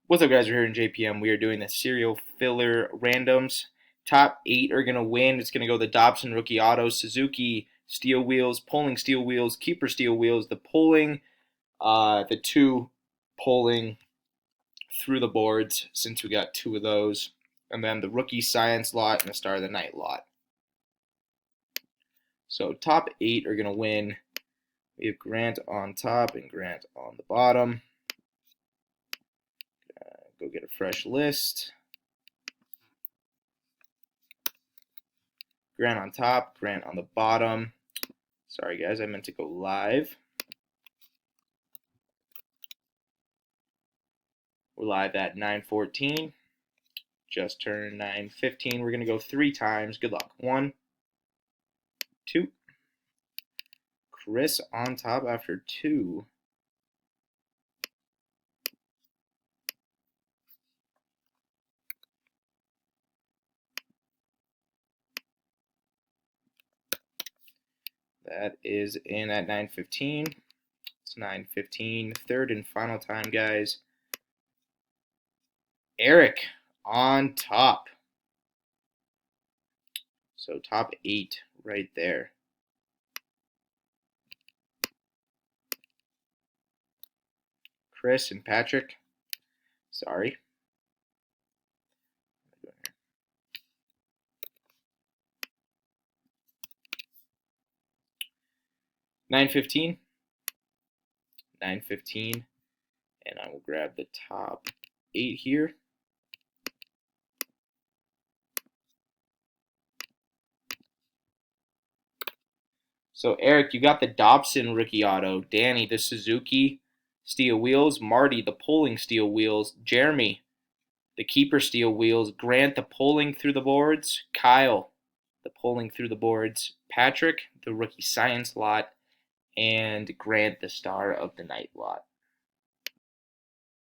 What's up, guys? We're here in JPM. We are doing the serial filler randoms. Top 8 are going to win. It's going to go the Dobson Rookie Auto, Suzuki Steel Wheels, Polling Steel Wheels, Keeper Steel Wheels, the Polling, the two Polling through the boards, since we got two of those, and then the Rookie Science lot and the Star of the Night lot. So top 8 are going to win. We have Grant on top and Grant on the bottom. Go get a fresh list. Grant on top, Grant on the bottom. Sorry guys, I meant to go live. We're live at 9:14. Just turned 9:15. We're going to go 3 times. Good luck. 1, 2. Chris on top after 2. That is in at 9:15. It's 9:15. Third and final time, guys. Eric on top. So top 8 right there. Chris and Patrick. Sorry. 9:15. 9:15. And I will grab the top 8 here. So Eric, you got the Dobson Rookie Auto, Danny the Suzuki Steel Wheels, Marty the Polling Steel Wheels, Jeremy the Keeper Steel Wheels, Grant the Polling through the boards, Kyle the Polling through the boards, Patrick the Rookie Science lot, and Grant the Star of the Night lot.